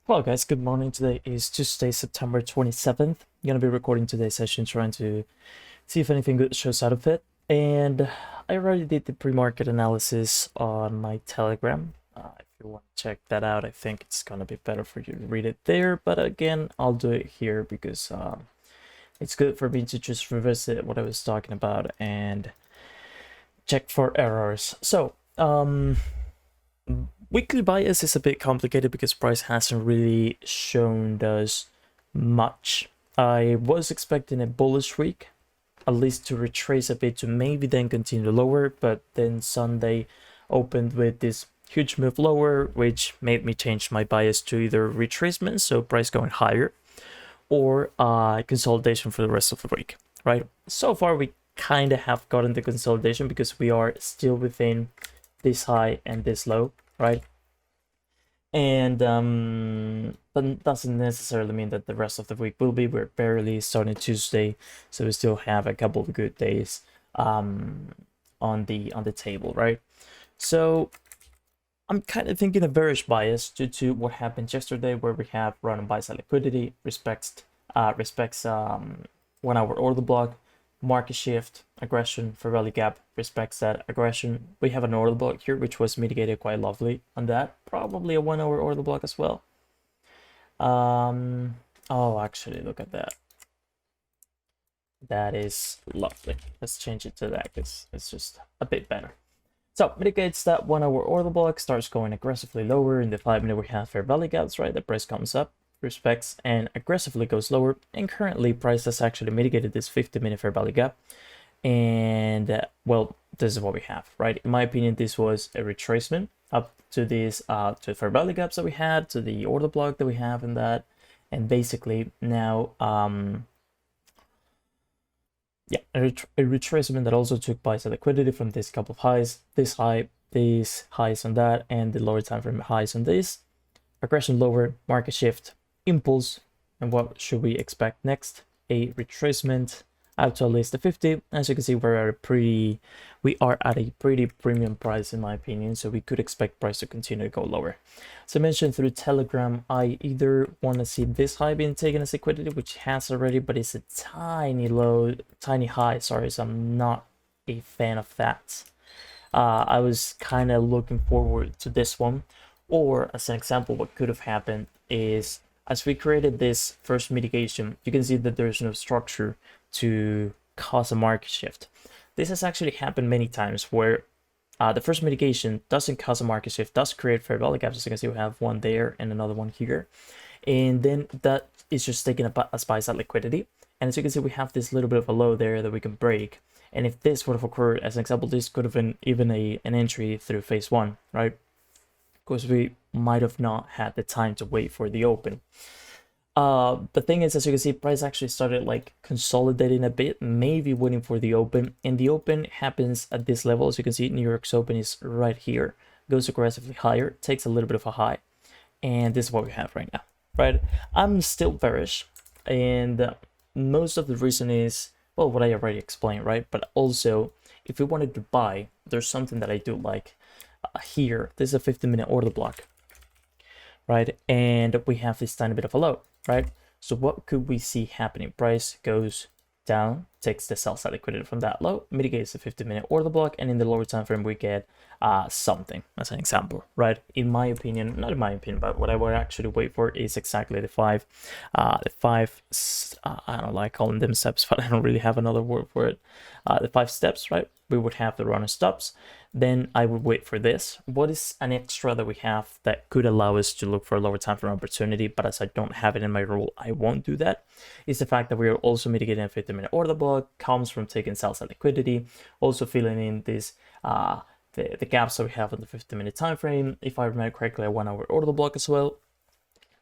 Hello guys, good morning. Today is Tuesday, September 27th. I'm going to be recording today's session trying to see if anything good shows out of it. And I already did the pre-market analysis on my Telegram. If you want to check that out, I think it's going to be better for you to read it there. But again, I'll do it here because it's good for me to just revisit what I was talking about and check for errors. So, weekly bias is a bit complicated because price hasn't really shown us much. I was expecting a bullish week, at least to retrace a bit to maybe then continue lower, but then Sunday opened with this huge move lower, which made me change my bias to either retracement, so price going higher, or consolidation for the rest of the week, right? So far, we kind of have gotten the consolidation because we are still within this high and this low, right? And but doesn't necessarily mean that the rest of the week will be. We're barely starting Tuesday, so we still have a couple of good days on the table, right? So I'm kind of thinking a bearish bias due to what happened yesterday, where we have random buy side liquidity, respects 1 hour order block, market shift, aggression for value gap, respects that aggression. We have an order block here, which was mitigated quite lovely on that. Probably a 1 hour order block as well. Oh, actually, look at that. That is lovely. Let's change it to that because it's just a bit better. So mitigates that 1 hour order block, starts going aggressively lower. In the 5-minute, we have fair value gaps, right? The price comes up, respects, and aggressively goes lower. And currently, price has actually mitigated this 50-minute fair value gap. And well, this is what we have, right? In my opinion, this was a retracement up to this to fair value gaps that we had, to the order block that we have in that. And basically now yeah, a retracement that also took buy side liquidity from this couple of highs, this high, these highs on that, and the lower time frame highs on this. Aggression lower, market shift, impulse. And what should we expect next? A retracement out to at least the 50. As you can see, we are at a pretty premium price in my opinion, so we could expect price to continue to go lower. So I mentioned through Telegram, I either want to see this high being taken as liquidity, which has already, but it's a tiny high, sorry, so I'm not a fan of that. I was kind of looking forward to this one. Or as an example, what could have happened is, as we created this first mitigation, you can see that there's no structure to cause a market shift. This has actually happened many times where the first mitigation doesn't cause a market shift, does create fair value gaps. As you can see, we have one there and another one here. And then that is just taking as buy side liquidity. And as you can see, we have this little bit of a low there that we can break. And if this would have occurred, as an example, this could have been even an entry through phase one, right? Because we might have not had the time to wait for the open. The thing is, as you can see, price actually started like consolidating a bit, maybe waiting for the open, and the open happens at this level. As you can see, New York's open is right here, goes aggressively higher, takes a little bit of a high, and this is what we have right now, right? I'm still bearish, and most of the reason is, well, what I already explained, right? But also, if we wanted to buy, there's something that I do like here. This is a 15-minute order block, right? And we have this tiny bit of a low, right? So what could we see happening? Price goes down, takes the sell side liquidity from that low, mitigates the 15-minute order block, and in the lower time frame we get something as an example, right? In my opinion, not in my opinion, but what I would actually wait for is exactly the five I don't like calling them steps, but I don't really have another word for it. The 5 steps, right? We would have the runner stops. Then I would wait for this. What is an extra that we have that could allow us to look for a lower time frame opportunity? But as I don't have it in my rule, I won't do that. Is the fact that we are also mitigating a 15-minute order block, comes from taking sell side liquidity, also filling in this the gaps that we have on the 15-minute time frame. If I remember correctly, a 1 hour order block as well.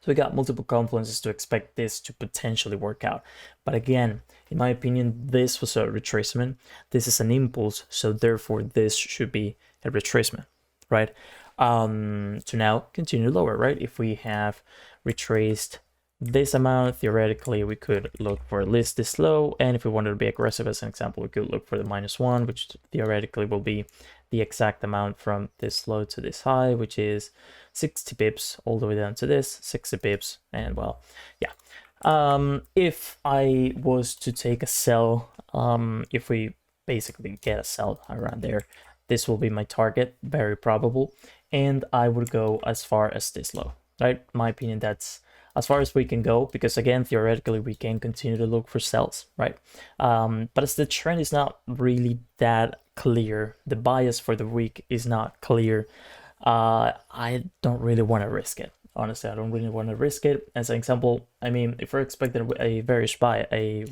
So we got multiple confluences to expect this to potentially work out. But again, in my opinion, this was a retracement. This is an impulse, so therefore this should be a retracement, right? To now continue lower, right? If we have retraced this amount, theoretically, we could look for at least this low. And if we wanted to be aggressive, as an example, we could look for the -1, which theoretically will be the exact amount from this low to this high, which is 60 pips all the way down to this, 60 pips. And well, yeah. If I was to take a sell, if we basically get a sell around there, this will be my target, very probable. And I would go as far as this low, right? In my opinion, that's as far as we can go, because again, theoretically, we can continue to look for sells, right? But as the trend is not really that clear, the bias for the week is not clear, I don't really want to risk it. Honestly, I don't really want to risk it. As an example, I mean, if we're expecting a bearish buy, a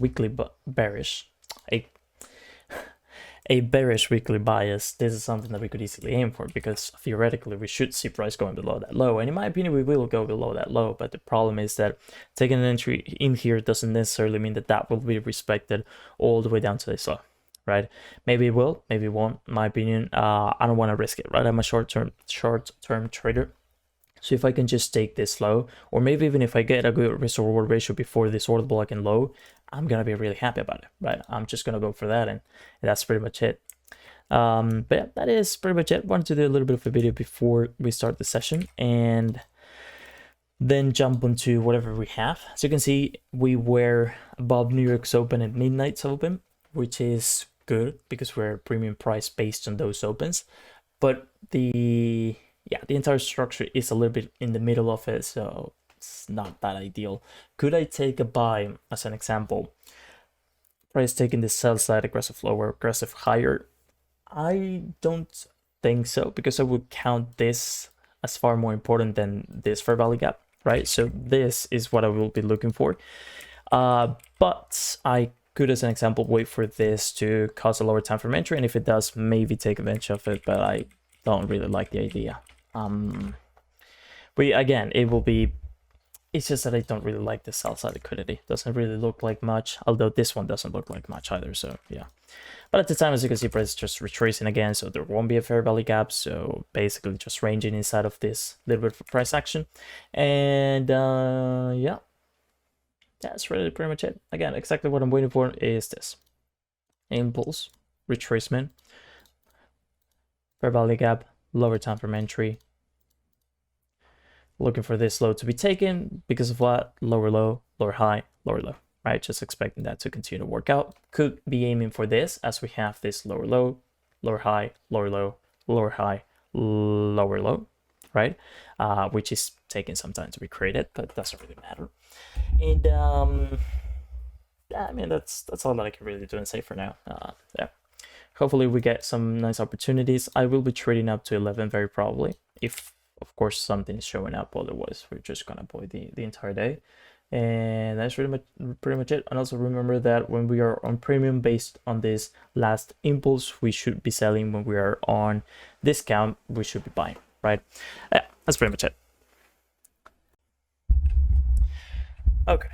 bearish weekly bias, this is something that we could easily aim for, because theoretically we should see price going below that low, and in my opinion we will go below that low. But the problem is that taking an entry in here doesn't necessarily mean that that will be respected all the way down to this low, right? Maybe it will, maybe it won't. In my opinion, I don't want to risk it, right? I'm a short-term trader. So if I can just take this low, or maybe even if I get a good risk reward ratio before this order block and low, I'm gonna be really happy about it, right? I'm just gonna go for that, and that's pretty much it. But yeah, that is pretty much it. Wanted to do a little bit of a video before we start the session, and then jump onto whatever we have. So you can see we were above New York's open and midnight's open, which is good because we're premium price based on those opens. But the entire structure is a little bit in the middle of it, so it's not that ideal. Could I take a buy as an example? Price taking the sell side, aggressive lower, aggressive higher? I don't think so, because I would count this as far more important than this fair value gap, right? So this is what I will be looking for. But I could, as an example, wait for this to cause a lower time frame entry, and if it does, maybe take advantage of it, but I don't really like the idea. Again, it will be, it's just that I don't really like the sell side liquidity. Doesn't really look like much, although this one doesn't look like much either, so yeah. But at the time, as you can see, price is just retracing again, so there won't be a fair value gap, so basically just ranging inside of this little bit of price action. And yeah, that's really pretty much it. Again, exactly what I'm waiting for is this. Impulse, retracement, fair value gap, lower time frame entry. Looking for this low to be taken because of what? Lower low, lower high, lower low, right? Just expecting that to continue to work out. Could be aiming for this as we have this lower low, lower high, lower low, lower high, lower low, right? Which is taking some time to be created, but doesn't really matter. And yeah, I mean, that's all that I can really do and say for now. Yeah. Hopefully we get some nice opportunities. I will be trading up to 11 very probably, if of course something is showing up. Otherwise we're just gonna avoid the entire day. And that's pretty much it. And also remember that when we are on premium based on this last impulse, we should be selling. When we are on discount, we should be buying, right? Yeah, that's pretty much it. Okay,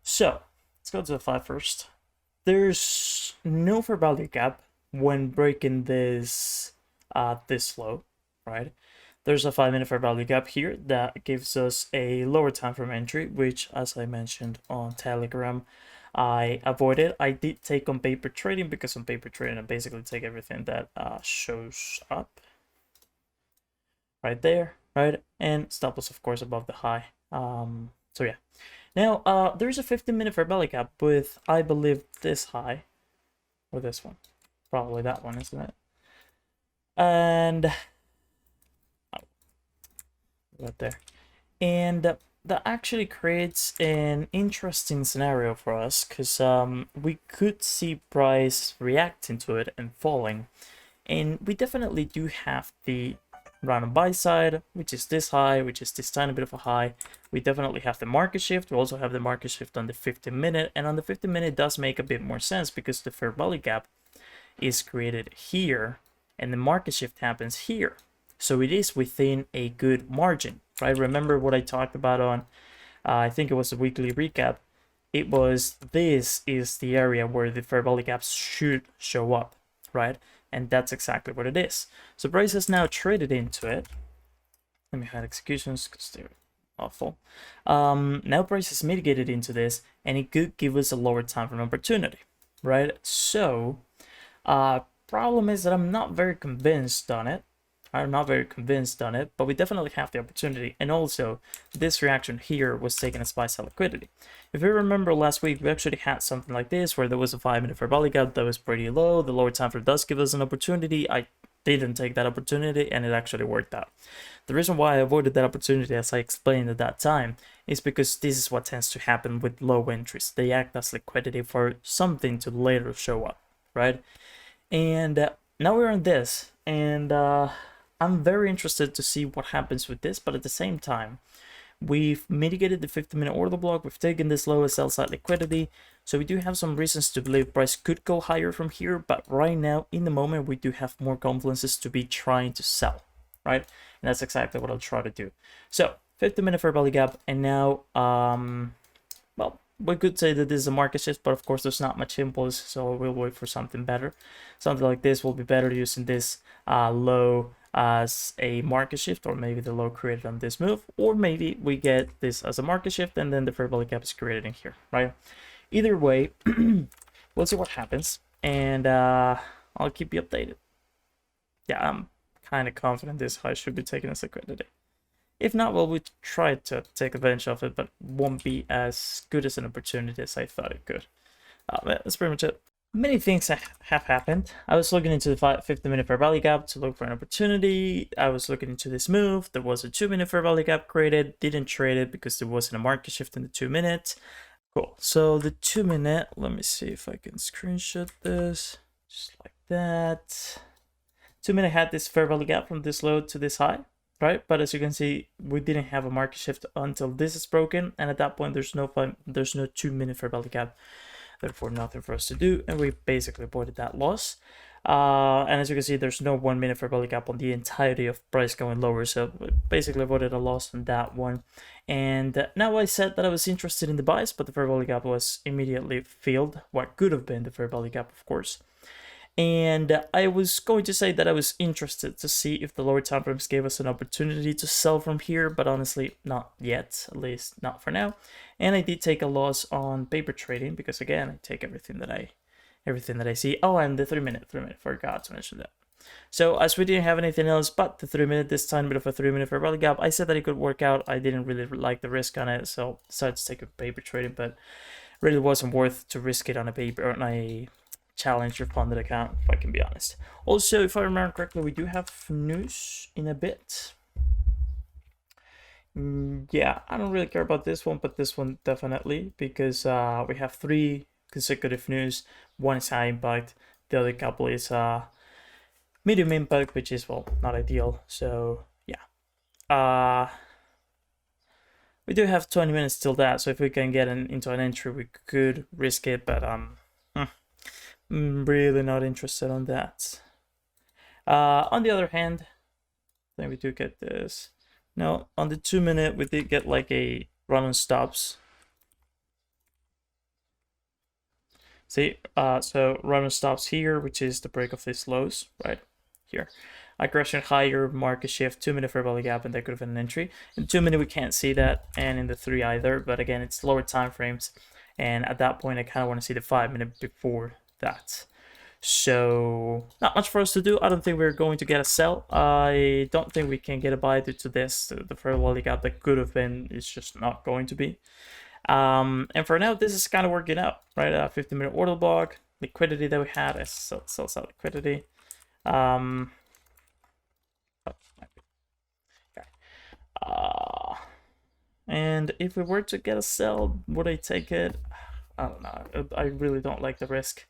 so let's go to the 5 first. There's no fair value gap when breaking this this low, right? There's a 5-minute fair value gap here that gives us a lower time frame entry, which, as I mentioned on Telegram, I avoided. I did take on paper trading, because on paper trading I basically take everything that shows up right there, right? And stop loss, of course, above the high. So yeah. Now, there's a 15-minute fair value gap with, I believe, this high, or this one. Probably that one, isn't it? And right there. And that actually creates an interesting scenario for us, because we could see price reacting to it and falling. And we definitely do have the random buy side, which is this high, which is this tiny bit of a high. We definitely have the market shift. We also have the market shift on the 15-minute, and on the 15-minute it does make a bit more sense, because the fair value gap is created here and the market shift happens here, so it is within a good margin, right? Remember what I talked about on I think it was the weekly recap. It was, this is the area where the fair value gaps should show up, right? And that's exactly what it is. So price has now traded into it, Let me hide executions because they're awful. Now price is mitigated into this, and it could give us a lower time frame opportunity, right? So, problem is that I'm not very convinced on it. I'm not very convinced on it, but we definitely have the opportunity. And also, this reaction here was taken as buy-side liquidity. If you remember last week, we actually had something like this, where there was a 5-minute fair value gap that was pretty low. The lower time frame does give us an opportunity. I didn't take that opportunity, and it actually worked out. The reason why I avoided that opportunity, as I explained at that time, is because this is what tends to happen with low entries. They act as liquidity for something to later show up, right? And now we're on this, and I'm very interested to see what happens with this, but at the same time, we've mitigated the 50-minute order block, we've taken this low as sell-side liquidity, so we do have some reasons to believe price could go higher from here, but right now, in the moment, we do have more confidences to be trying to sell, right? And that's exactly what I'll try to do. So, 50-minute fair value gap, and now, well, we could say that this is a market shift, but of course there's not much impulse, so we'll wait for something better. Something like this will be better using this low as a market shift, or maybe the low created on this move, or maybe we get this as a market shift and then the fair value gap is created in here, right? Either way, we'll see what happens, and I'll keep you updated. Yeah, I'm kind of confident this high should be taken as liquidity. If not, well, we try to take advantage of it, but won't be as good as an opportunity as I thought it could. That's pretty much it. Many things have happened. I was looking into the 50-minute fair value gap to look for an opportunity. I was looking into this move. There was a 2-minute fair value gap created. Didn't trade it because there wasn't a market shift in the 2 minute. Cool. So the 2-minute, let me see if I can screenshot this. Just like that. 2-minute had this fair value gap from this low to this high, right? But as you can see, we didn't have a market shift until this is broken, and at that point there's no 2-minute fair value gap, therefore nothing for us to do, and we basically avoided that loss. And as you can see, there's no 1-minute fair value gap on the entirety of price going lower, so we basically avoided a loss on that one. And now I said that I was interested in the buys, but the fair value gap was immediately filled, what could have been the fair value gap, of course. And I was going to say that I was interested to see if the lower time frames gave us an opportunity to sell from here, but honestly, not yet, at least not for now. And I did take a loss on paper trading because, again, I take everything that I see. Oh, and the 3-minute, forgot to mention that. So as we didn't have anything else but the 3-minute, this tiny bit of a 3-minute fair value gap, I said that it could work out. I didn't really like the risk on it, so decided to take a paper trading, but really wasn't worth to risk it on a paper, on a challenge your funded account, if I can be honest. Also, if I remember correctly, we do have news in a bit. Yeah, I don't really care about this one, but this one definitely, because we have 3 consecutive news. One is high impact, the other couple is medium impact, which is, well, not ideal. So yeah, we do have 20 minutes till that, so if we can get into an entry, we could risk it, but I'm really not interested on that. On the other hand, I think we do get this. No, on the 2-minute, we did get like a run on stops. See, so run on stops here, which is the break of these lows, right here. Aggression higher, market shift, 2-minute fair value gap, and that could have been an entry. In the 2-minute, we can't see that, and in the 3 either, but again, it's lower time frames. And at that point, I kind of want to see the 5-minute before that. So not much for us to do. I don't think we're going to get a sell. I don't think we can get a buy due to this. The fair value gap that could have been is just not going to be. And for now, this is kind of working out, right? 50-minute order block, liquidity that we had, as sell-side liquidity. And if we were to get a sell, would I take it? I don't know. I really don't like the risk.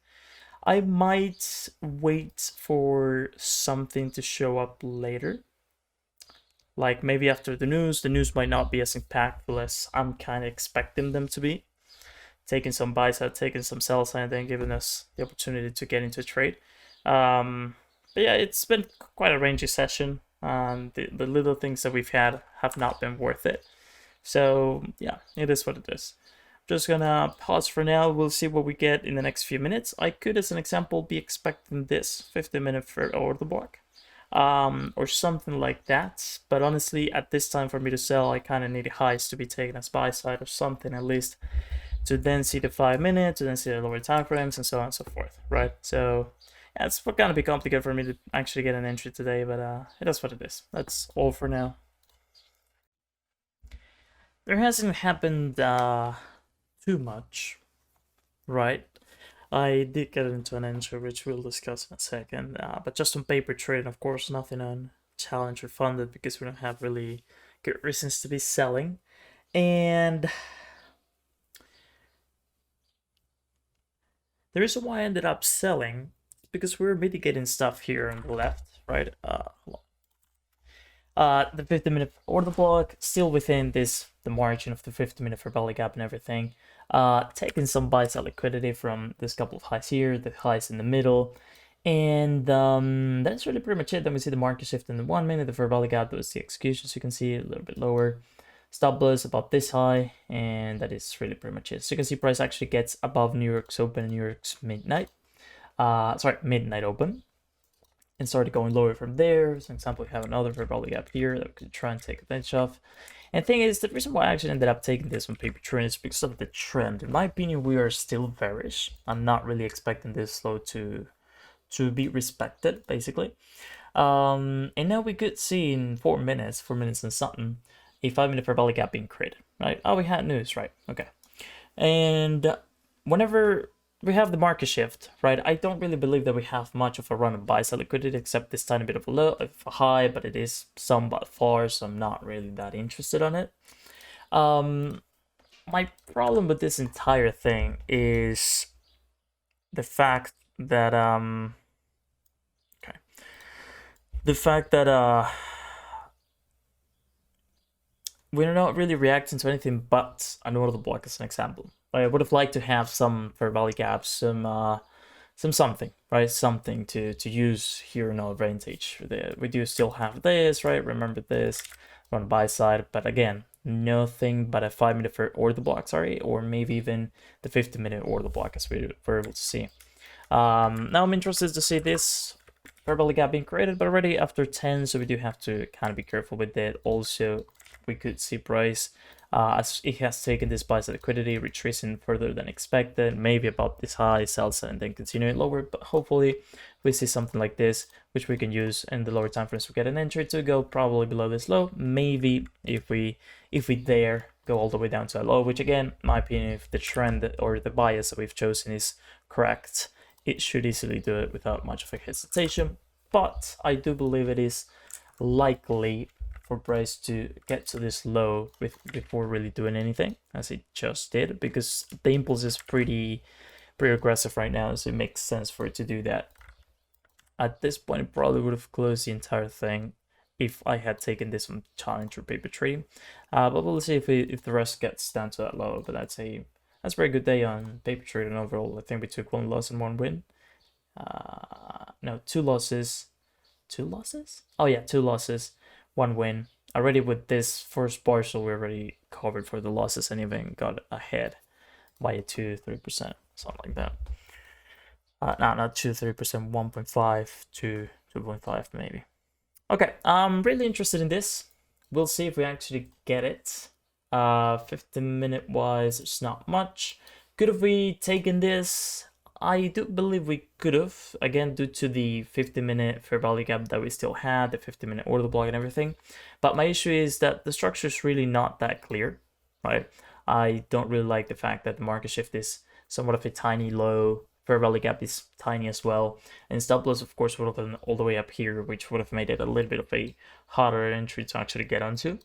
I might wait for something to show up later. Like maybe after the news might not be as impactful as I'm kind of expecting them to be. Taking some buys out, taking some sells, and then giving us the opportunity to get into a trade. But yeah, it's been quite a rangy session. The little things that we've had have not been worth it. So yeah, it is what it is. Just gonna pause for now. We'll see what we get in the next few minutes. I could, as an example, be expecting this 50-minute order block. or something like that. But honestly, at this time for me to sell, I kind of need highs to be taken as buy side or something at least, to then see the 5 minute, to then see the lower time frames, and so on and so forth, right? So yeah, it's gonna be complicated for me to actually get an entry today, but it is what it is. That's all for now. There hasn't happened too much, right? I did get into an entry, which we'll discuss in a second, but just on paper trade, of course, nothing on challenge or funded because we don't have really good reasons to be selling. And the reason why I ended up selling is because we were mitigating stuff here on the left, right? The 50-minute order block still within the margin of the 50-minute for belly gap and everything. Taking some buy sell liquidity from this couple of highs here, the highs in the middle, and that's really pretty much it. Then we see the market shift in the 1 minute. The fair value gap was the execution, so you can see a little bit lower. Stop loss about this high, and that is really pretty much it. So you can see price actually gets above New York's open and New York's midnight. Midnight open, and started going lower from there. As an example, we have another fair value gap here that we could try and take advantage of. And the thing is, the reason why I actually ended up taking this on paper trend is because of the trend. In my opinion, we are still bearish. I'm not really expecting this low to be respected, basically. And now we could see in 4 minutes and something, a 5-minute fair value gap being created, right? Oh, we had news, right? Okay. And whenever we have the market shift, right? I don't really believe that we have much of a run of buy side liquidity except this tiny bit of a low, of a high, but it is somewhat far, so I'm not really that interested on it. My problem with this entire thing is the fact that we're not really reacting to anything but an order block as an example. I would have liked to have some fair value gaps, some something, right? Something to use here in our advantage. We do still have this, right? Remember this on the buy side, but again, nothing but a 5-minute for order block, or maybe even the 50-minute order block as we were able to see. Now I'm interested to see this fair value gap being created, but already after 10, so we do have to kind of be careful with that. Also, we could see price as it has taken this buy side liquidity, retracing further than expected, maybe about this high, sells and then continuing lower, but hopefully we see something like this, which we can use in the lower time frames to get an entry to go probably below this low. Maybe if we dare go all the way down to a low, which again, in my opinion, if the trend or the bias that we've chosen is correct, it should easily do it without much of a hesitation. But I do believe it is likely for price to get to this low before really doing anything, as it just did, because the impulse is pretty aggressive right now, so it makes sense for it to do that. At this point, it probably would have closed the entire thing if I had taken this on challenge or paper trade, but we'll see if the rest gets down to that low. But that's a very good day on paper trade, and overall I think we took 1 loss and 1 win. No, 2 losses. 2 losses? Oh yeah, 2 losses, 1 win. Already with this first partial, we already covered for the losses and even got ahead by a 2-3%, something like that. No, not 2-3%, 1.5 to 2.5 maybe. Okay, I'm really interested in this. We'll see if we actually get it. 15-minute wise, it's not much. Could have we taken this? I do believe we could have, again, due to the 50-minute fair value gap that we still had, the 50-minute order block and everything. But my issue is that the structure is really not that clear, right? I don't really like the fact that the market shift is somewhat of a tiny low, fair value gap is tiny as well, and stop loss, of course, would have been all the way up here, which would have made it a little bit of a harder entry to actually get onto.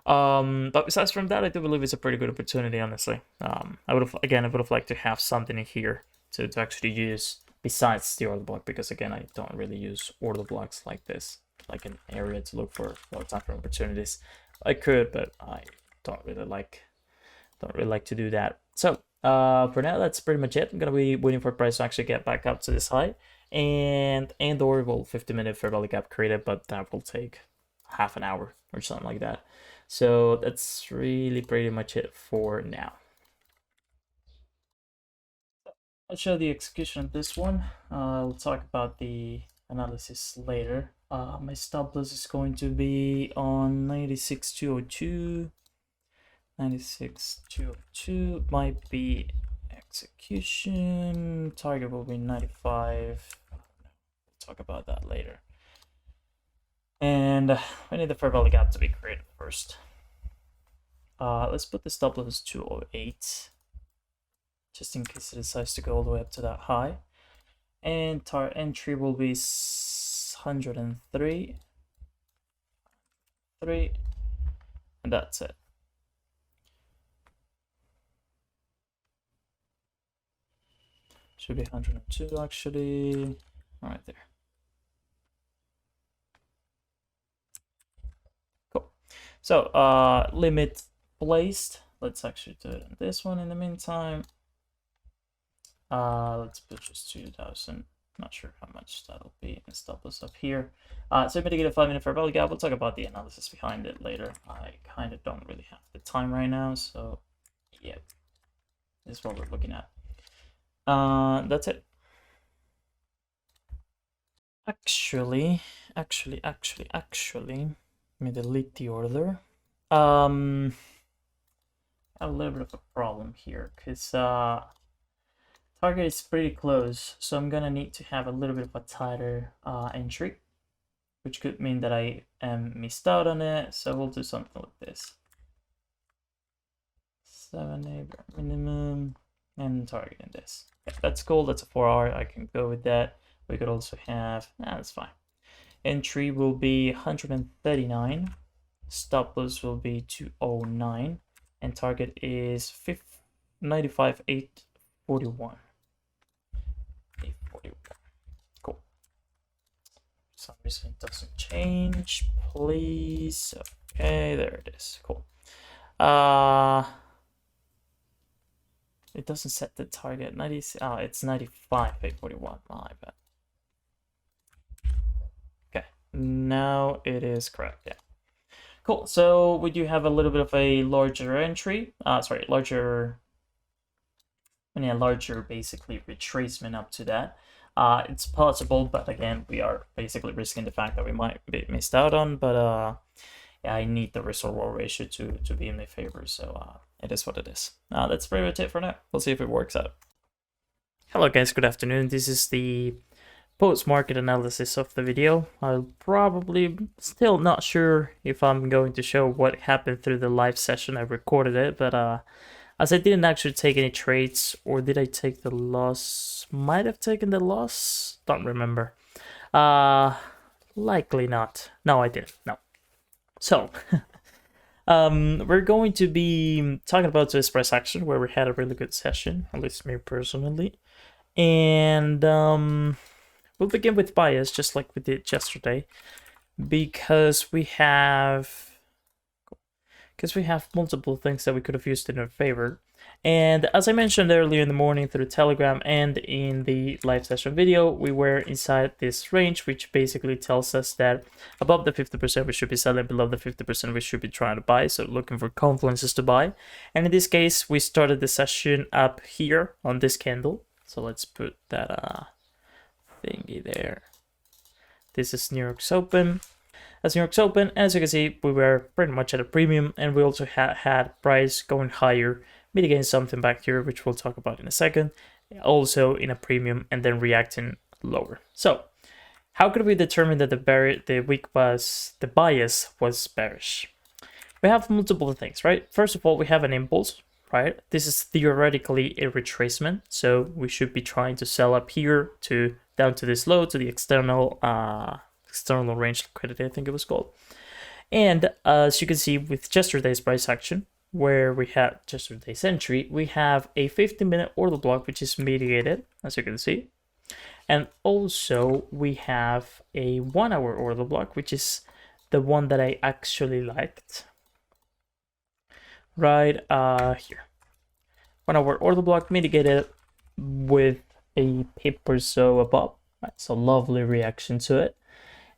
But besides from that, I do believe it's a pretty good opportunity, honestly. I would have liked to have something in here to actually use besides the order block, because again, I don't really use order blocks like this, like an area to look for more time for opportunities. I could, but I don't really like to do that. So for now, that's pretty much it. I'm gonna be waiting for price to actually get back up to this high, and or will 50-minute fair value gap created, but that will take half an hour or something like that. So that's really pretty much it for now. I'll show the execution of this one. We'll talk about the analysis later. My stop loss is going to be on 96,202. 96,202 might be execution. Target will be 95. We'll talk about that later. And I need the fair value gap to be created first. Let's put the stop loss as 208, just in case it decides to go all the way up to that high. And our entry will be 103, and that's it. Should be 102 actually, right there. Cool. So limit placed. Let's actually do this one in the meantime. Let's put just 2,000. Not sure how much that'll be, and stop us up here. So mitigate a 5-minute fair value gap. We'll talk about the analysis behind it later. I kind of don't really have the time right now, so yeah, this is what we're looking at. That's it. Actually, let me delete the order. I have a little bit of a problem here because target is pretty close, so I'm gonna need to have a little bit of a tighter entry, which could mean that I am missed out on it. So we'll do something like this: 7A minimum, and targeting this. Yeah, that's cool. That's a 4-hour. I can go with that. We could also have, that's fine. Entry will be 139. Stop loss will be 209, and target is 95,841. 841. Cool. For some reason it doesn't change, please. Okay, there it is. Cool. It doesn't set the target. 90. Oh, it's 95,841. My bad. Okay, now it is correct. Yeah. Cool. So we do have a little bit of a larger entry. Larger basically retracement up to that. It's possible, but again, we are basically risking the fact that we might be missed out on. But yeah, I need the risk reward ratio to be in my favor. So it is what it is. That's pretty much it for now. We'll see if it works out. Hello guys, good afternoon. This is the post-market analysis of the video. I'll probably still not sure if I'm going to show what happened through the live session. I recorded it, but as I didn't actually take any trades, or did I take the loss? Might have taken the loss, don't remember. Likely not. No, I didn't. No. So we're going to be talking about this price action where we had a really good session, at least me personally. And we'll begin with bias, just like we did yesterday, because we have multiple things that we could have used in our favor. And as I mentioned earlier in the morning through Telegram and in the live session video, we were inside this range, which basically tells us that above the 50% we should be selling, below the 50% we should be trying to buy, so looking for confluences to buy. And in this case, we started the session up here on this candle. So let's put that thingy there. This is New York's open. As New York's open, as you can see, we were pretty much at a premium, and we also had price going higher, mitigating something back here, which we'll talk about in a second, also in a premium, and then reacting lower. So how could we determine that the bias was bearish? We have multiple things, right? First of all, we have an impulse, right? This is theoretically a retracement, so we should be trying to sell up here to down to this low, to the external range liquidity, I think it was called. And as you can see with yesterday's price action, where we had yesterday's entry, we have a 15-minute order block, which is mitigated, as you can see. And also we have a 1-hour order block, which is the one that I actually liked. Right here. 1-hour order block mitigated with a pip or so above. Right, so lovely reaction to it.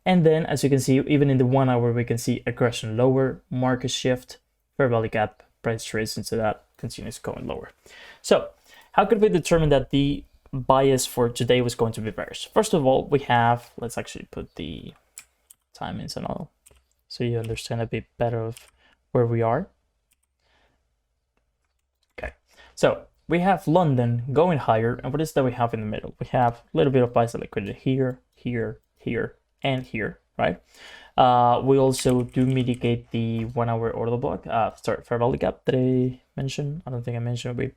And then, as you can see, even in the 1 hour, we can see aggression lower, market shift, fair value gap, price trace into that continues going lower. So how could we determine that the bias for today was going to be bearish. First of all, we have, let's actually put the timings and all, so you understand a bit better of where we are. Okay, so we have London going higher, and what is that we have in the middle? We have a little bit of buy side liquidity here, here, here, and here, right? We also do mitigate the 1 hour order block, fair value gap that I mentioned. I don't think I mentioned we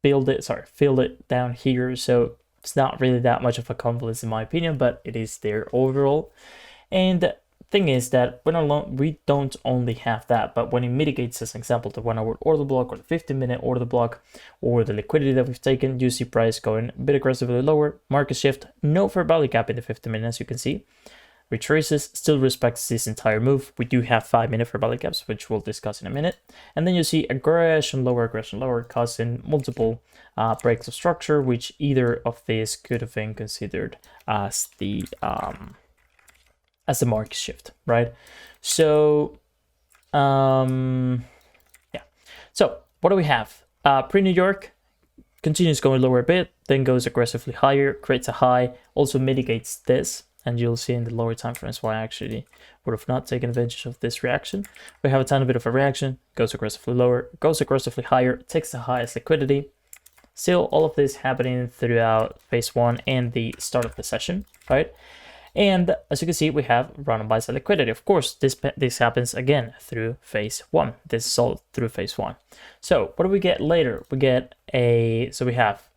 filled it down here, so it's not really that much of a confluence in my opinion, but it is there overall. And the thing is that we don't only have that, but when it mitigates, as an example, the 1 hour order block or the 15-minute order block or the liquidity that we've taken, you see price going a bit aggressively lower, market shift, no fair value gap in the 15 minutes, as you can see. Retraces, still respects this entire move. We do have 5-minute fair value gaps, which we'll discuss in a minute. And then you see aggression lower, causing multiple breaks of structure, which either of these could have been considered as the market shift, right? So, yeah. So what do we have? Pre-New York continues going lower a bit, then goes aggressively higher, creates a high, also mitigates this. And you'll see in the lower time frames why I actually would have not taken advantage of this reaction. We have a tiny bit of a reaction, goes aggressively lower, goes aggressively higher, takes the highest liquidity. Still, all of this happening throughout phase 1 and the start of the session, right? And as you can see, we have random buy side liquidity. Of course, this happens again through phase 1. This is all through phase 1. So what do we get later? We get so we have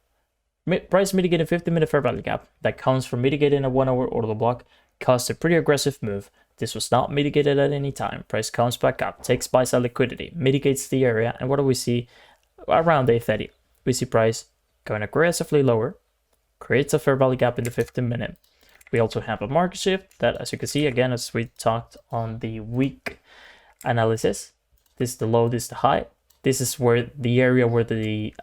price mitigating 15-minute fair value gap that counts for mitigating a 1 hour order block, caused a pretty aggressive move. This was not mitigated at any time. Price comes back up, takes buy side liquidity, mitigates the area, and what do we see around day 30? We see price going aggressively lower, creates a fair value gap in the 15-minute. We also have a market shift that, as you can see, again, as we talked on the week analysis, this is the low, this is the high. This is where the area where the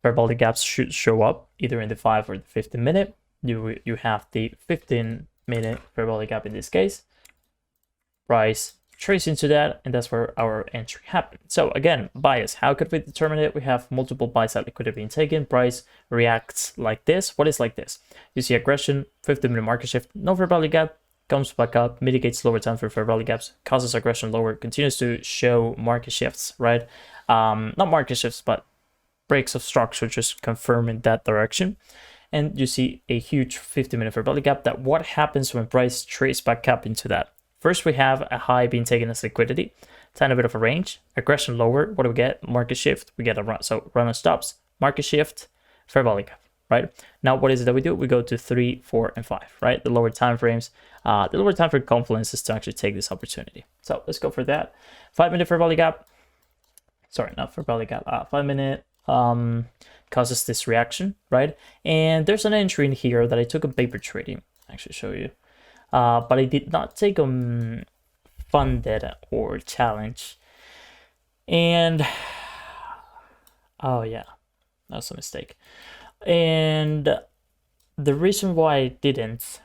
fair value gaps should show up, either in the 5 or the 15-minute. You have the 15-minute fair value gap in this case. Price trace into that, and that's where our entry happened. So again, bias, how could we determine it? We have multiple buy side liquidity being taken. Price reacts like this. What is like this? You see aggression, 15-minute market shift, no fair value gap, comes back up, mitigates lower time for fair value gaps, causes aggression lower, continues to show market shifts, right? Not market shifts, but breaks of structure, just confirming that direction. And you see a huge 15-minute fair value gap. That what happens when price traces back up into that? First, we have a high being taken as liquidity, tiny bit of a range, aggression lower. What do we get? Market shift. We get a run. So run and stops, market shift, fair value gap, right? Now, what is it that we do? We go to 3, 4, and 5, right? The lower time frames. The lower time frame confluence is to actually take this opportunity. So let's go for that. 5-minute fair value gap. Sorry, not fair value gap. 5-minute causes this reaction, right? And there's an entry in here that I took on paper trading. I'll actually show you. But I did not take funded or challenge. And oh yeah, that was a mistake. And the reason why I didn't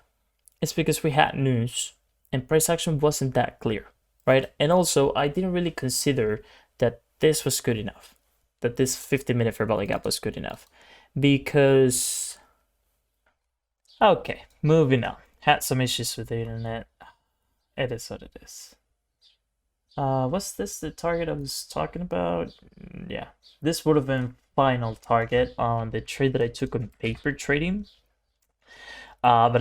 is because we had news and price action wasn't that clear, right? And also I didn't really consider that this was good enough, that this 15-minute fair value gap was good enough, because okay, moving on. Had some issues with the internet. It is what it is. Was this the target I was talking about? Yeah, this would have been final target on the trade that I took on paper trading. But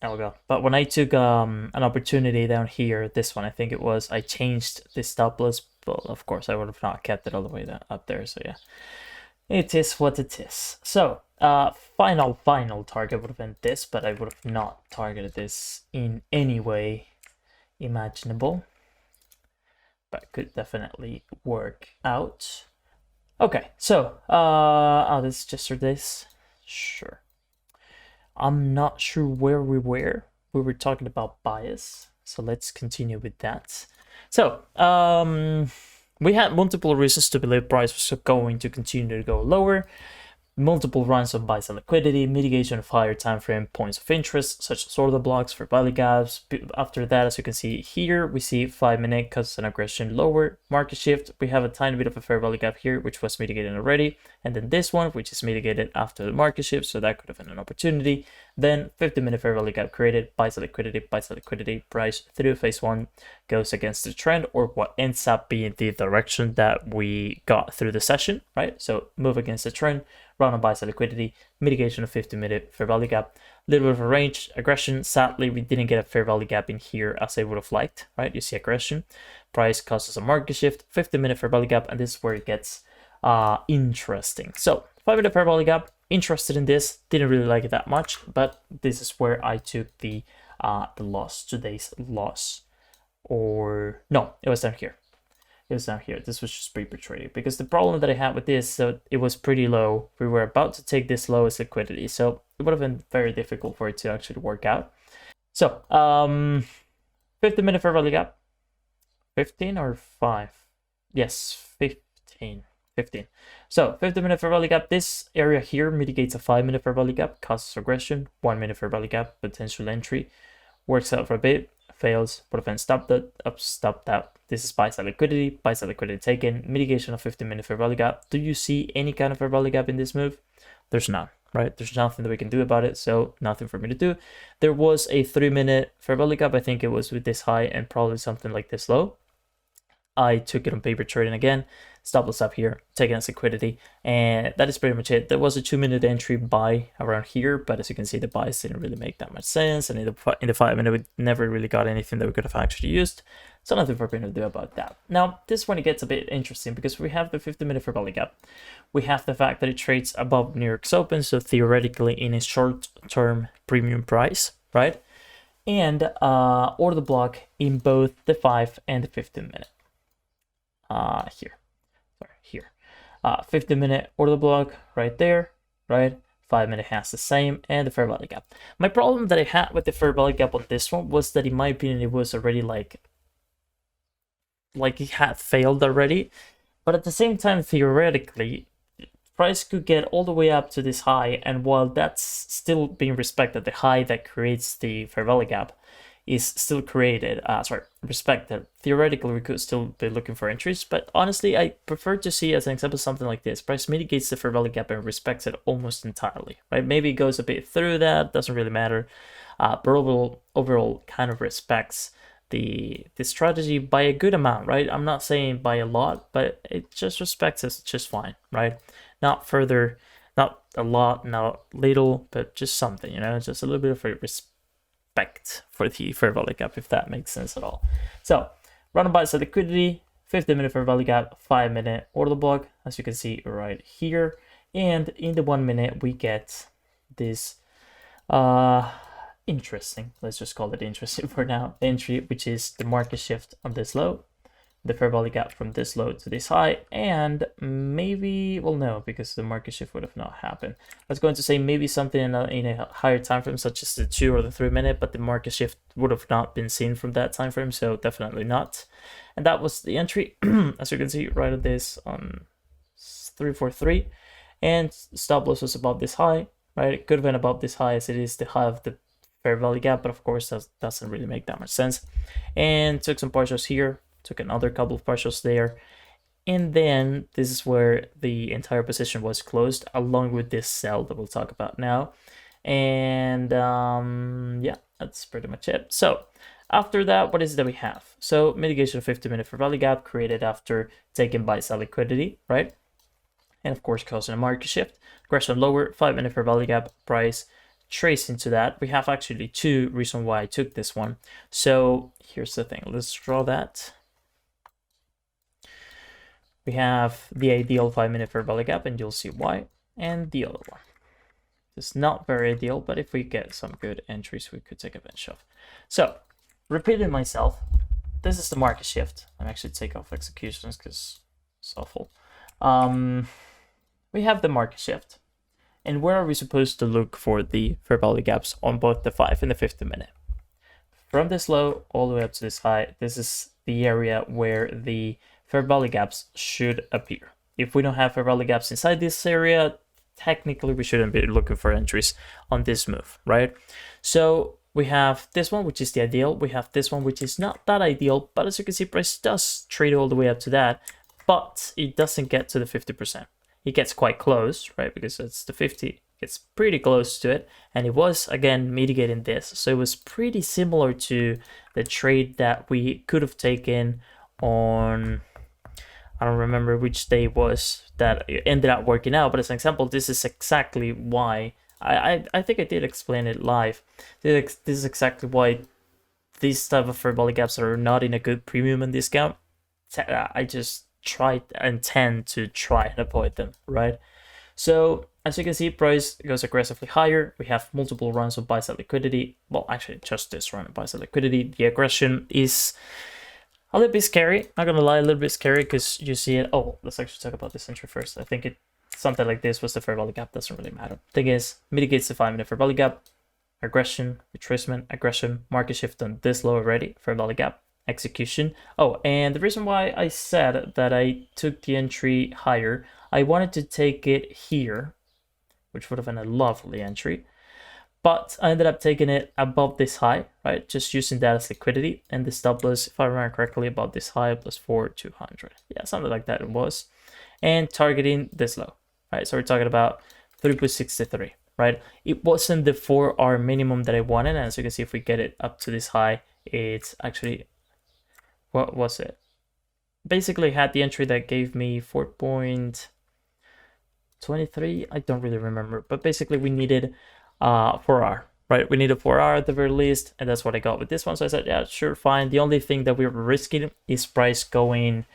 when I took an opportunity down here, this one I think it was, I changed the stop loss, but of course I would have not kept it all the way up there. So yeah, it is what it is. So final target would have been this, but I would have not targeted this in any way imaginable, but could definitely work out. Okay, so oh, this is just for this. Sure. I'm not sure where we were. We were talking about bias, so let's continue with that. So we had multiple reasons to believe price was going to continue to go lower. multiple runs of buy-sell liquidity, mitigation of higher time frame points of interest, such as order blocks for value gaps. After that, as you can see here, we see 5-minute cuts and aggression lower, market shift. We have a tiny bit of a fair value gap here, which was mitigated already. And then this one, which is mitigated after the market shift, so that could have been an opportunity. Then 50-minute fair value gap created, buy-sell liquidity, price through phase one goes against the trend, or what ends up being the direction that we got through the session, right? So move against the trend, run on buy-sell liquidity, mitigation of 50-minute fair value gap, little bit of a range, aggression. Sadly, we didn't get a fair value gap in here as I would have liked, right? You see aggression, price causes a market shift, 50-minute fair value gap, and this is where it gets interesting. So 5-minute fair value gap, interested in this, didn't really like it that much, but this is where I took the loss, today's loss. Or no, it was down here. It was down here. This was just paper trading, because the problem that I had with this, so it was pretty low. We were about to take this low as liquidity, so it would have been very difficult for it to actually work out. So 50-minute fair value gap, 15 or 5? Yes, 15. So 50-minute fair value gap, this area here mitigates a 5-minute fair value gap, causes aggression, 1-minute fair value gap, potential entry, works out for a bit, fails, but then stop that. This is buy-sell liquidity taken, mitigation of 50-minute fair value gap. Do you see any kind of fair value gap in this move? There's none, right? There's nothing that we can do about it, so nothing for me to do. There was a 3-minute fair value gap. I think it was with this high and probably something like this low. I took it on paper trading again, stop loss up here, taking as liquidity, and that is pretty much it. There was a 2-minute entry buy around here, but as you can see, the buys didn't really make that much sense, and in the 5-minute, we never really got anything that we could have actually used, so nothing for me to do about that. Now, this is when it gets a bit interesting, because we have the 50-minute fair value gap. We have the fact that it trades above New York's open, so theoretically in a short-term premium price, right? And order block in both the 5 and the 15-minute. Here. 50-minute order block right there, right? 5-minute has the same, and the fair value gap. My problem that I had with the fair value gap on this one was that, in my opinion, it was already like it had failed already. But at the same time, theoretically, price could get all the way up to this high, and while that's still being respected, the high that creates the fair value gap is still respected. Theoretically, we could still be looking for entries, but honestly, I prefer to see, as an example, something like this. Price mitigates the fair value gap and respects it almost entirely, right? Maybe it goes a bit through that, doesn't really matter, but overall kind of respects the strategy by a good amount, right? I'm not saying by a lot, but it just respects us just fine, right? Not further, not a lot, not little, but just something, just a little bit of a respect for the fair value gap, if that makes sense at all. So run on buy-sell liquidity, 50-minute fair value gap, 5-minute order block, as you can see right here. And in the 1-minute, we get this interesting, let's just call it interesting for now, entry, which is the market shift on this low, the fair value gap from this low to this high, and maybe, well, no, because the market shift would have not happened. I was going to say maybe something in a higher time frame, such as the 2 or the 3-minute, but the market shift would have not been seen from that time frame, so definitely not. And that was the entry, as you can see right at this on 343, and stop loss was above this high, right? It could have been above this high, as it is the high of the fair value gap, but of course that doesn't really make that much sense. And took some partials here, took another couple of partials there, and then this is where the entire position was closed, along with this sell that we'll talk about now. And yeah, that's pretty much it. So after that, what is it that we have? So mitigation of 50-minute fair value gap created after taking buy-sell liquidity, right? And of course causing a market shift, aggression lower, 5-minute fair value gap, price trace into that. We have actually 2 reasons why I took this one. So here's the thing, let's draw that. We have the ideal 5-minute fair value gap, and you'll see why, and the other one. It's not very ideal, but if we get some good entries, we could take advantage of. So, repeating myself, this is the market shift. I'm actually take off executions because it's awful. We have the market shift. And where are we supposed to look for the fair value gaps on both the 5 and the 50-minute? From this low all the way up to this high, this is the area where the fair value gaps should appear. If we don't have fair value gaps inside this area, technically we shouldn't be looking for entries on this move, right? So we have this one, which is the ideal. We have this one, which is not that ideal, but as you can see, price does trade all the way up to that, but it doesn't get to the 50%. It gets quite close, right? Because it's the 50, it's pretty close to it. And it was, again, mitigating this. So it was pretty similar to the trade that we could have taken on, I don't remember which day it was that it ended up working out. But as an example, this is exactly why, I think I did explain it live. This is exactly why these type of fair value gaps are not in a good premium and discount. I just try and tend to try and avoid them, right? So as you can see, price goes aggressively higher. We have multiple runs of buy-side liquidity. Well, actually, just this run of buy-side liquidity. The aggression is a little bit scary. Not gonna lie, a little bit scary because you see it. Oh, let's actually talk about this entry first. I think something like this was the fair value gap. Doesn't really matter. Thing is, mitigates the 5-minute fair value gap. Aggression, retracement, aggression, market shift on this low already. Fair value gap. Execution. Oh, and the reason why I said that I took the entry higher, I wanted to take it here, which would have been a lovely entry, but I ended up taking it above this high, right? Just using that as liquidity, and the stop loss, if I remember correctly, above this high plus 4,200. Yeah, something like that it was, and targeting this low, right? So we're talking about 3.63, right? It wasn't the 4-hour minimum that I wanted, and as you can see, if we get it up to this high, it's actually, what was it? Basically had the entry that gave me 4.23. I don't really remember, but basically we needed 4-hour, right? We needed 4-hour at the very least, and that's what I got with this one. So I said, yeah, sure, fine. The only thing that we were risking is price going,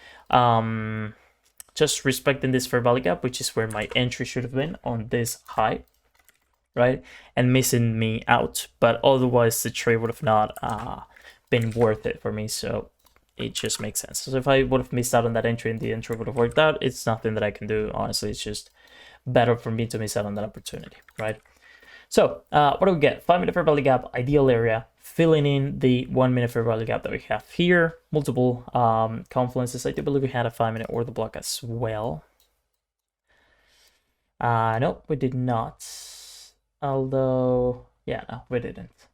just respecting this fair value gap, which is where my entry should have been on this high, right? And missing me out, but otherwise the trade would have not been worth it for me. So it just makes sense. So if I would have missed out on that entry and the entry would have worked out, it's nothing that I can do. Honestly, it's just better for me to miss out on that opportunity, right? So what do we get? 5-minute fair value gap, ideal area, filling in the 1-minute fair value gap that we have here. Multiple confluences. I do believe we had a 5-minute order block as well. No, we did not. Although, yeah, no, we didn't.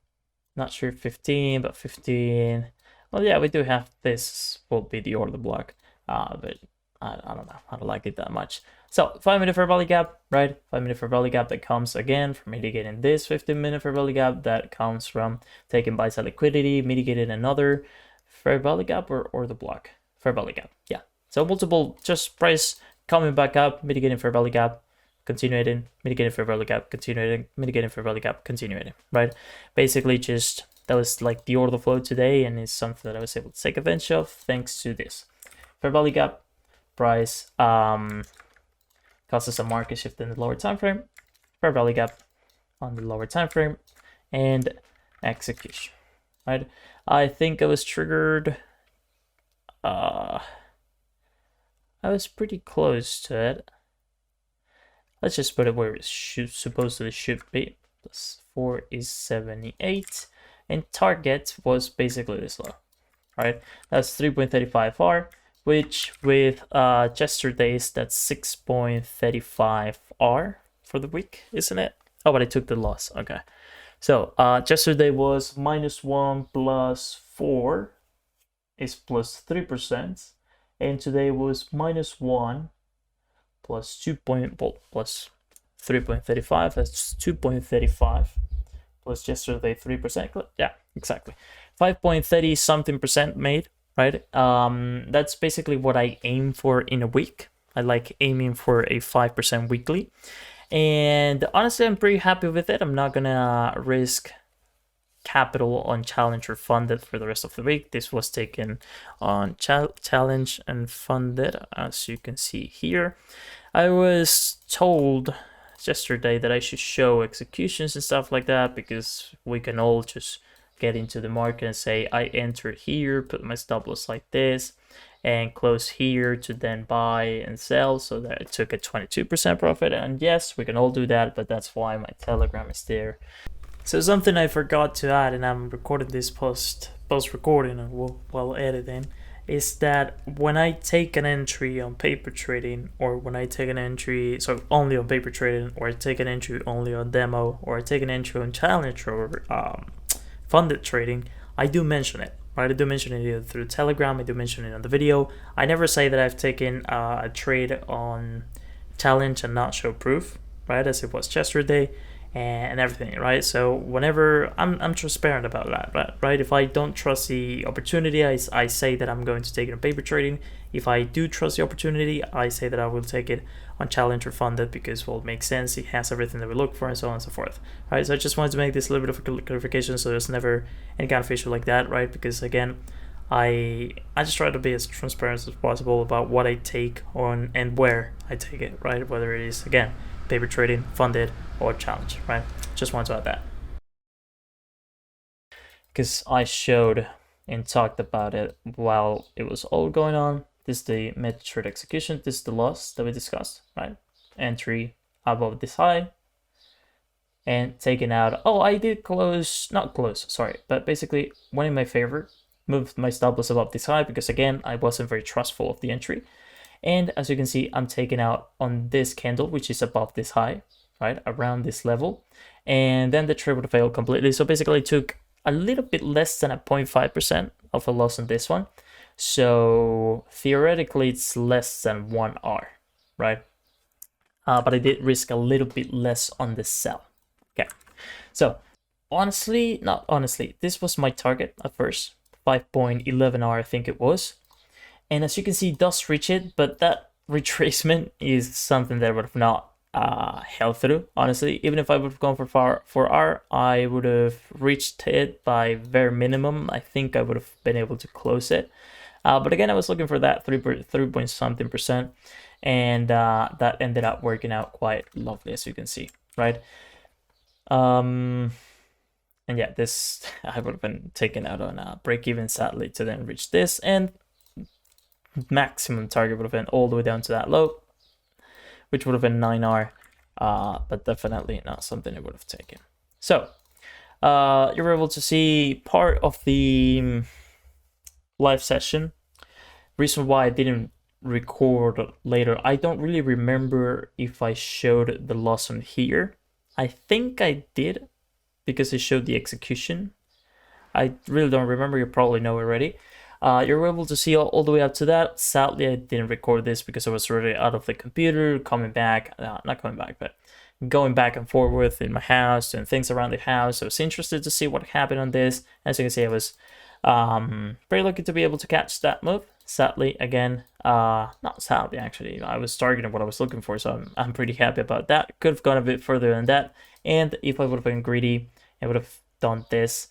Not sure 15, but 15. Well, yeah, we do have this will be the order block, but I don't know. I don't like it that much. So 5-minute fair value gap, right? 5-minute fair value gap that comes again from mitigating this 15-minute fair value gap that comes from taking buy-side liquidity, mitigating another fair value gap or order block. Fair value gap, yeah. So multiple, just price coming back up, mitigating fair value gap, continuating, mitigating fair value gap, continuating, mitigating fair value gap, continuating, right? Basically just that was like the order flow today, and it's something that I was able to take advantage of thanks to this. Fair value gap, price causes a market shift in the lower time frame, fair value gap on the lower time frame, and execution, right? I think I was triggered. I was pretty close to it. Let's just put it where it supposedly should be. Plus 4 is 78. And target was basically this low, right? That's 3.35 R, which with yesterday's, that's 6.35 R for the week, isn't it? Oh, but I took the loss. Okay. So yesterday was -1 plus 4 is plus 3%. And today was -1 plus 3.35. That's 2.35. Was yesterday 3%. Yeah, exactly. 5.30 something percent made, right? That's basically what I aim for in a week. I like aiming for a 5% weekly. And honestly, I'm pretty happy with it. I'm not gonna risk capital on Challenger funded for the rest of the week. This was taken on Challenge and funded, as you can see here. I was told yesterday that I should show executions and stuff like that, because we can all just get into the market and say I entered here, put my stop loss like this, and close here to then buy and sell, so that I took a 22% profit. And yes, we can all do that, but that's why my Telegram is there. So something I forgot to add, and I'm recording this post recording and while editing, is that when I take an entry on paper trading, or when I take an entry, so only on paper trading, or I take an entry only on demo, or I take an entry on challenge or funded trading, I do mention it, right? I do mention it either through Telegram, I do mention it on the video. I never say that I've taken a trade on challenge and not show proof, right? As it was yesterday and everything, right? So whenever I'm transparent about that, right? If I don't trust the opportunity, I say that I'm going to take it on paper trading. If I do trust the opportunity, I say that I will take it on challenge or funded because, well, it makes sense. It has everything that we look for and so on and so forth, right? So I just wanted to make this a little bit of a clarification so there's never any kind of issue like that, right? Because again, I just try to be as transparent as possible about what I take on and where I take it, right? Whether it is, again, paper trading, funded, or challenge, right? Just wanted to add that. Because I showed and talked about it while it was all going on. This is the meta trade execution. This is the loss that we discussed, right? Entry above this high and taken out. Oh, I did close, not close, sorry, but basically went in my favor, moved my stop loss above this high because again, I wasn't very trustful of the entry. And as you can see, I'm taken out on this candle, which is above this high, right? Around this level. And then the trade would fail completely. So basically I took a little bit less than a 0.5% of a loss on this one. So theoretically it's less than 1 R, right? But I did risk a little bit less on the sell. Okay, so honestly, not honestly, this was my target at first, 5.11 R I think it was. And as you can see, it does reach it, but that retracement is something that I would have not held through, honestly. Even if I would have gone for 4R, I would have reached it by very minimum. I think I would have been able to close it. But again, I was looking for that 3 point something percent, and that ended up working out quite lovely, as you can see, right? And yeah, this I would have been taken out on a break even, sadly, to then reach this, and maximum target would have been all the way down to that low, which would have been 9R, but definitely not something I would have taken. So you were able to see part of the live session. Reason why I didn't record later, I don't really remember if I showed the loss on here. I think I did because it showed the execution. I really don't remember. You probably know already. You were able to see all the way up to that. Sadly, I didn't record this because I was already out of the computer, coming back, not coming back, but going back and forth in my house, doing things around the house. I was interested to see what happened on this. As you can see, I was very lucky to be able to catch that move. Sadly, again, not sadly, actually, I was targeting what I was looking for, so I'm pretty happy about that. Could have gone a bit further than that, and if I would have been greedy, I would have done this.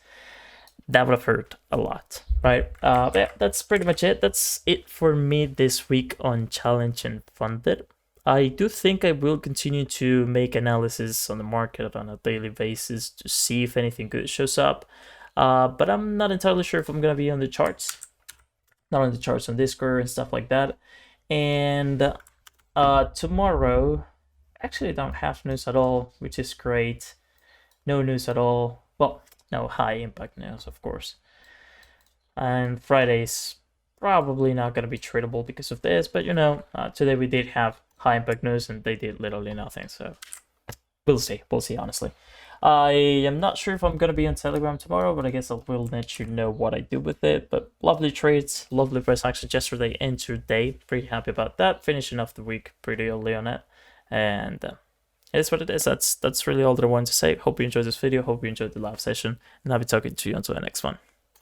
That would have hurt a lot, right? But yeah, that's pretty much it. That's it for me this week on challenge and funded. I do think I will continue to make analysis on the market on a daily basis to see if anything good shows up. But I'm not entirely sure if I'm gonna be on the charts, not on the charts on Discord and stuff like that. And tomorrow, actually, I don't have news at all, which is great. No news at all. Well, no high impact news, of course. And Friday's probably not going to be tradable because of this, but you know, today we did have high impact news and they did literally nothing, so we'll see, honestly. I am not sure if I'm going to be on Telegram tomorrow, but I guess I will let you know what I do with it. But lovely trades, lovely price action yesterday and today. Pretty happy about that. Finishing off the week pretty early on it. And it is what it is. That's really all that I wanted to say. Hope you enjoyed this video. Hope you enjoyed the live session. And I'll be talking to you until the next one.